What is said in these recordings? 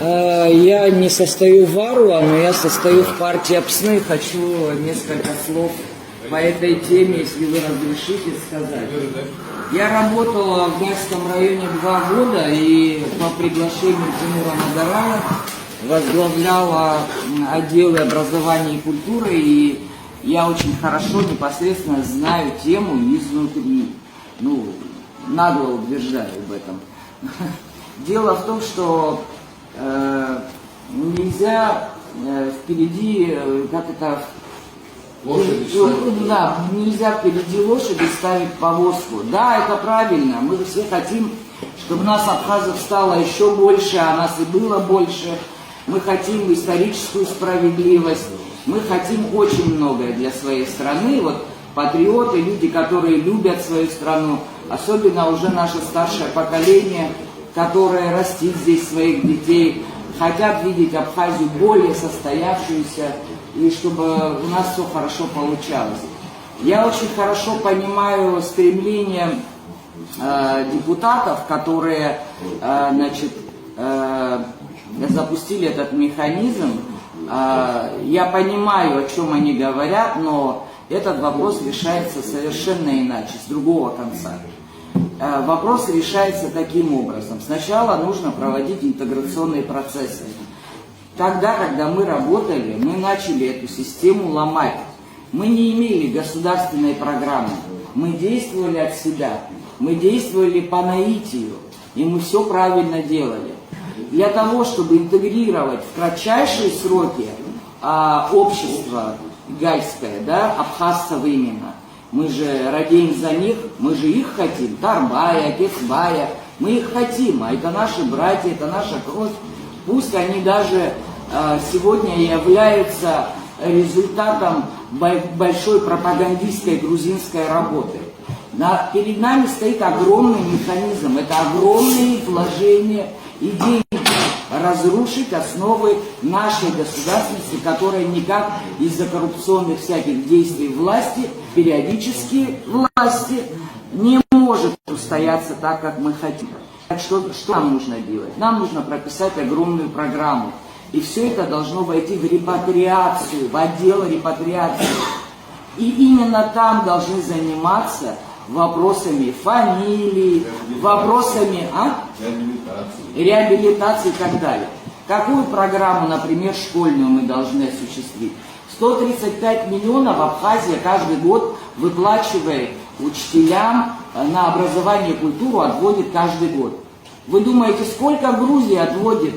Я не состою в АРУА, но я состою в партии ОПСНы. Хочу несколько слов по этой теме, если вы разрешите сказать. Я работала в Гайском районе 2 года и по приглашению Тимура Надарая возглавляла отделы образования и культуры, и я очень хорошо, непосредственно знаю тему изнутри. Ну, нагло утверждаю об этом. Дело в том, что нельзя впереди, нельзя впереди лошади ставить повозку. Да, это правильно, мы все хотим, чтобы нас абхазов стало еще больше, а нас и было больше. Мы хотим историческую справедливость, мы хотим очень многое для своей страны. Вот патриоты, люди, которые любят свою страну, особенно уже наше старшее поколение, которое растит здесь своих детей, хотят видеть Абхазию более состоявшуюся, и чтобы у нас все хорошо получалось. Я очень хорошо понимаю стремление депутатов, которые запустили этот механизм. Я понимаю, о чем они говорят, но этот вопрос решается совершенно иначе, с другого конца. Вопрос решается таким образом. Сначала нужно проводить интеграционные процессы. Тогда, когда мы работали, мы начали эту систему ломать. Мы не имели государственной программы. Мы действовали от себя. Мы действовали по наитию. И мы все правильно делали. Для того, чтобы интегрировать в кратчайшие сроки общество гайское, да, абхазцев именно, мы же радеем за них, мы же их хотим, Тарбая, Кецбая, мы их хотим, а это наши братья, это наша кровь. Пусть они даже сегодня являются результатом большой пропагандистской грузинской работы. Перед нами стоит огромный механизм, это огромные вложения и деньги, разрушить основы нашей государственности, которая никак из-за коррупционных всяких действий власти, периодически власти, не может устояться так, как мы хотим. Так что нам нужно делать? Нам нужно прописать огромную программу. И все это должно войти в репатриацию, в отдел репатриации. И именно там должны заниматься вопросами фамилии, вопросами реабилитации и так далее. Какую программу, например, школьную мы должны осуществить? 135 миллионов Абхазия каждый год выплачивает учителям на образование и культуру, отводит каждый год. Вы думаете, сколько Грузия отводит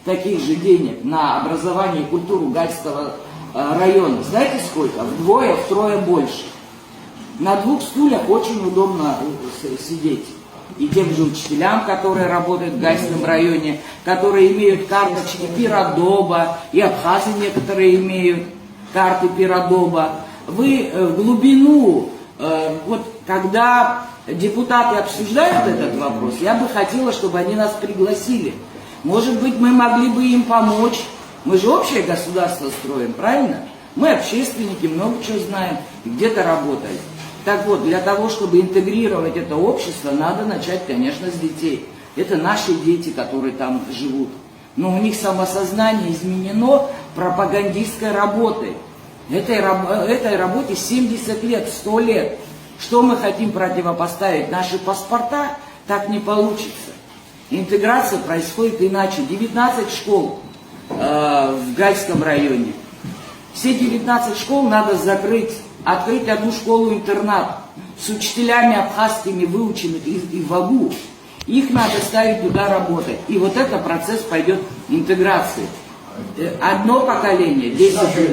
таких же денег на образование и культуру Гайского района? Знаете сколько? Вдвое, втрое больше. На 2 стульях очень удобно сидеть. И тем же учителям, которые работают в Гайском районе, которые имеют карточки Пиродоба, и абхазы некоторые имеют карты Пиродоба. Вы в глубину, вот когда депутаты обсуждают этот вопрос, я бы хотела, чтобы они нас пригласили. Может быть, мы могли бы им помочь. Мы же общее государство строим, правильно? Мы общественники, много чего знаем, где-то работаем. Так вот, для того, чтобы интегрировать это общество, надо начать, конечно, с детей. Это наши дети, которые там живут. Но у них самосознание изменено пропагандистской работой. Этой работе 70 лет, 100 лет. Что мы хотим противопоставить? Наши паспорта? Так не получится. Интеграция происходит иначе. 19 школ в Гайском районе. Все 19 школ надо закрыть. Открыть одну школу-интернат с учителями абхазскими, выученных и в АГУ. Их надо ставить туда работать. И вот этот процесс пойдет интеграции. Одно поколение, 10 лет,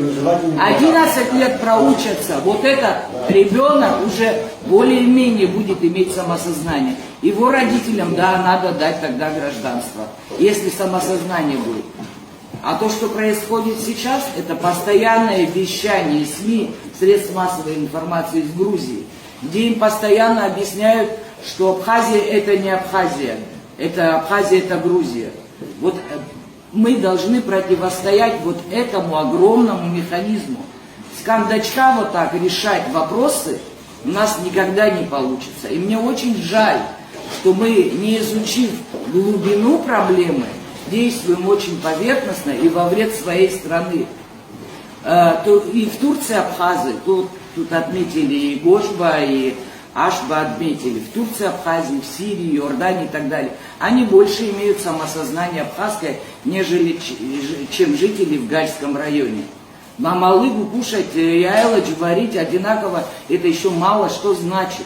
11 лет проучатся. Вот этот ребенок уже более-менее будет иметь самосознание. Его родителям, да, надо дать тогда гражданство, если самосознание будет. А то, что происходит сейчас, это постоянное вещание СМИ, средств массовой информации из Грузии, где им постоянно объясняют, что Абхазия это не Абхазия, Абхазия это Грузия. Вот мы должны противостоять вот этому огромному механизму. С кондачка вот так решать вопросы у нас никогда не получится. И мне очень жаль, что мы, не изучив глубину проблемы, действуем очень поверхностно и во вред своей страны. И в Турции абхазы, тут отметили и Гошба, и Ашба отметили, в Турции, Абхазии, в Сирии, Иордании и так далее, они больше имеют самосознание абхазское, нежели чем жители в Гальском районе. Мамалыгу кушать, яйлоч варить одинаково, это еще мало что значит.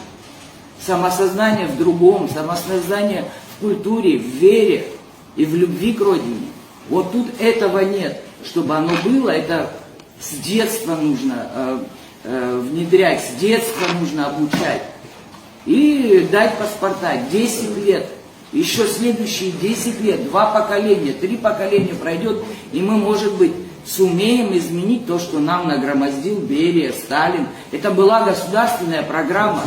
Самосознание в другом, самосознание в культуре, в вере и в любви к родине. Вот тут этого нет. Чтобы оно было, это с детства нужно внедрять, с детства нужно обучать. И дать паспорта 10 лет, еще следующие 10 лет, 2 поколения, 3 поколения пройдет, и мы, может быть, сумеем изменить то, что нам нагромоздил Берия, Сталин. Это была государственная программа.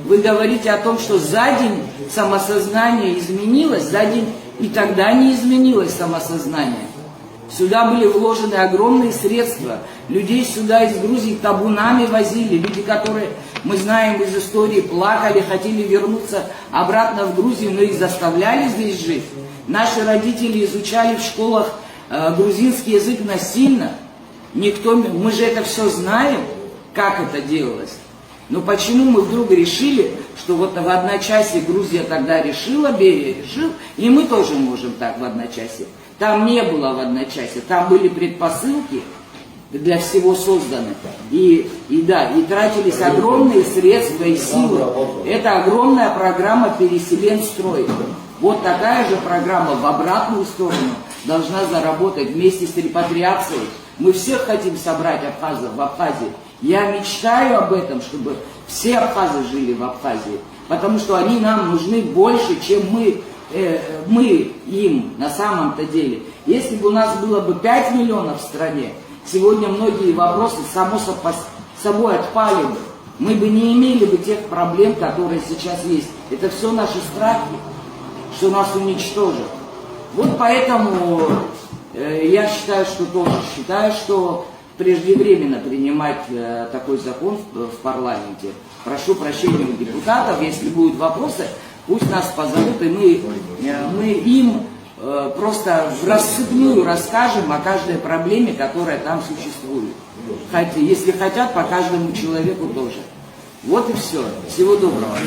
Вы говорите о том, что за день самосознание изменилось, за день и тогда не изменилось самосознание. Сюда были вложены огромные средства. Людей сюда из Грузии табунами возили. Люди, которые, мы знаем из истории, плакали, хотели вернуться обратно в Грузию, но их заставляли здесь жить. Наши родители изучали в школах грузинский язык насильно. Мы же это все знаем, как это делалось. Но почему мы вдруг решили, что вот в одночасье Грузия тогда решила, Берия решил, и мы тоже можем так в одночасье. Там не было в одночасье, там были предпосылки для всего созданы. И тратились огромные средства и силы. Это огромная программа «Переселенстрой». Вот такая же программа в обратную сторону должна заработать вместе с репатриацией. Мы всех хотим собрать абхазов в Абхазии. Я мечтаю об этом, чтобы все абхазы жили в Абхазии, потому что они нам нужны больше, чем мы им на самом-то деле. Если бы у нас было бы 5 миллионов в стране, сегодня многие вопросы само собой отпали бы. Мы бы не имели бы тех проблем, которые сейчас есть. Это все наши страхи, что нас уничтожат. Вот поэтому я считаю, что преждевременно принимать такой закон в парламенте. Прошу прощения у депутатов, если будут вопросы, пусть нас позовут, и мы им просто в рассыпную расскажем о каждой проблеме, которая там существует. Если хотят, по каждому человеку тоже. Вот и все. Всего доброго.